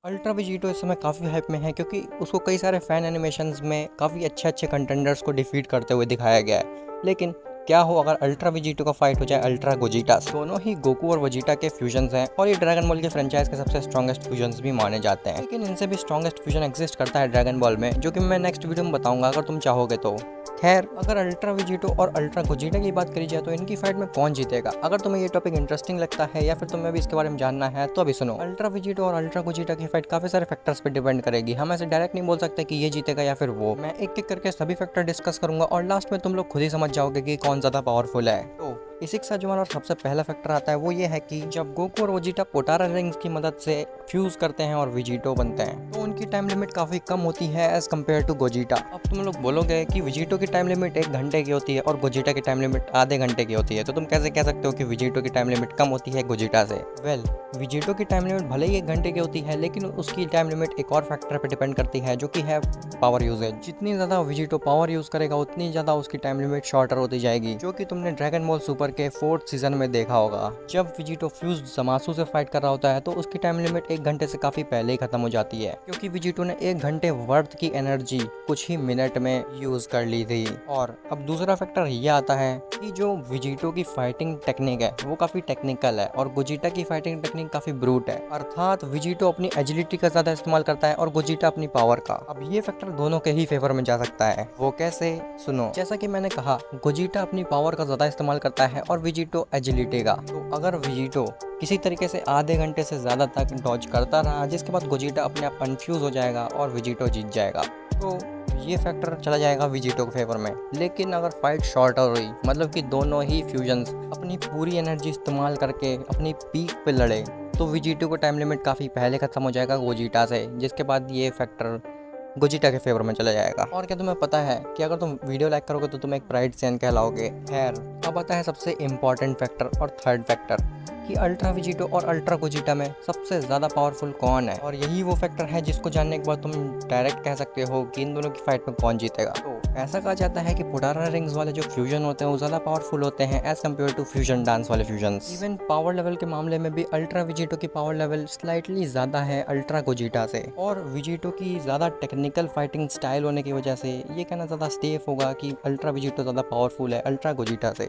Ultra Vegito इस समय काफ़ी हाइप में है क्योंकि उसको कई सारे फैन एनिमेशंस में काफ़ी अच्छे अच्छे कंटेंडर्स को डिफीट करते हुए दिखाया गया है। लेकिन क्या हो अगर अल्ट्रा वेजिटो का फाइट हो जाए अल्ट्रा गोजिटा से? दोनों ही गोकू और वेजिटा के फ्यूजन्स हैं और ये ड्रैगन बॉल के फ्रेंचाइज के सबसे स्ट्रॉन्गेस्ट फ्यूजन्स भी माने जाते हैं। लेकिन इनसे भी स्ट्रॉन्गेस्ट फ्यूजन एग्जिस्ट करता है ड्रैगन बॉल में, जो कि मैं नेक्स्ट वीडियो में बताऊंगा अगर तुम चाहोगे तो। खैर, अगर अल्ट्रा वेजिटो और अल्ट्रा गोजिटा की बात करी जाए तो इनकी फाइट में कौन जीतेगा? अगर तुम्हें ये टॉपिक इंटरेस्टिंग लगता है या फिर तुम्हें भी इसके बारे में जानना है तो अभी सुनो। अल्ट्रा वेजिटो और अल्ट्रा गोजिटा की फाइट काफी सारे फैक्टर्स पे डिपेंड करेगी। हम ऐसे डायरेक्ट नहीं बोल सकते कि ये जीतेगा या फिर वो। मैं एक एक करके सभी फैक्टर डिस्कस करूंगा और लास्ट में तुम लोग खुद ही समझ जाओगे कि कौन ज्यादा पावरफुल है। तो इसी के साथ जो हमारा सबसे पहला फैक्टर आता है वो ये है कि जब गोकू और वेजिटा पोटारा रिंग्स की मदद से फ्यूज करते हैं और वेजिटो बनते हैं तो उनकी टाइम लिमिट काफी कम होती है एज कम्पेयर टू गोजिटा। अब तुम लोग बोलोगे कि वेजिटो की टाइम लिमिट 1 घंटे की होती है और गोजिटा की टाइम लिमिट आधे घंटे की होती है, तो तुम कैसे कह सकते हो कि वेजिटो की टाइम लिमिट कम होती है गोजिटा से? वेल, वेजिटो की टाइम लिमिट भले ही 1 घंटे की होती है लेकिन उसकी टाइम लिमिट एक और फैक्टर पर डिपेंड करती है जो कि है पावर यूजेज। जितनी ज्यादा वेजिटो पावर यूज करेगा उतनी ज्यादा उसकी टाइम लिमिट शॉर्टर होती जाएगी, जो कि तुमने ड्रैगन बॉल सुपर के 4th सीजन में देखा होगा। जब वेजिटो फ्यूज जमासू से फाइट कर रहा होता है तो उसकी टाइम लिमिट 1 घंटे से काफी पहले ही खत्म हो जाती है, क्योंकि वेजिटो ने 1 घंटे वर्थ की एनर्जी कुछ ही मिनट में यूज कर ली थी। और अब दूसरा फैक्टर ये आता है कि जो वेजिटो की फाइटिंग टेक्निक है वो काफी टेक्निकल है और गोजिटा की फाइटिंग टेक्निक काफी ब्रूट है। अर्थात वेजिटो अपनी एजिलिटी का ज्यादा इस्तेमाल करता है और गोजिटा अपनी पावर का। अब ये फैक्टर दोनों के ही फेवर में जा सकता है। वो कैसे? सुनो। जैसा कि मैंने कहा, गोजिटा अपनी पावर का ज्यादा इस्तेमाल करता है और वेजिटो एजिलिटी का। तो अगर वेजिटो किसी तरीके से आधे घंटे से ज्यादा तक डॉज करता रहा जिसके बाद गोजिटा अपने आप कंफ्यूज हो जाएगा और वेजिटो जीत जाएगा, तो ये फैक्टर चला जाएगा वेजिटो के फेवर में। लेकिन अगर फाइट शॉर्टर हुई, मतलब कि दोनों ही फ्यूजन्स अपनी पूरी एनर्जी इस्तेमाल करके अपनी पीक पे लड़े, तो वेजिटो का टाइम लिमिट काफ़ी पहले ख़त्म हो जाएगा गोजिटा से, जिसके बाद ये फैक्टर गोजिटा के फेवर में चला जाएगा। और क्या तुम्हें पता है कि अगर तुम वीडियो लाइक करोगे तो तुम एक प्राइड चैन कहलाओगे? खैर, अब आता है सबसे इम्पॉर्टेंट फैक्टर और थर्ड फैक्टर कि अल्ट्रा वेजिटो और अल्ट्रा गोजिटा में सबसे ज़्यादा पावरफुल कौन है। और यही वो फैक्टर है जिसको जानने के बाद तुम डायरेक्ट कह सकते हो कि इन दोनों की फाइट में कौन जीतेगा। तो ऐसा कहा जाता है कि पोटारा रिंग्स वाले जो फ्यूजन होते हैं वो ज़्यादा पावरफुल होते हैं as compared to fusion dance वाले फ्यूजन्स। इवन पावर लेवल के मामले में भी अल्ट्रा वेजिटो की पावर लेवल स्लाइटली ज़्यादा है अल्ट्रा गोजिटा से, और वेजिटो की ज़्यादा टेक्निकल फाइटिंग स्टाइल होने की वजह से ये कहना ज़्यादा सेफ होगा कि अल्ट्रा वेजिटो ज़्यादा पावरफुल है अल्ट्रा गोजिटा से।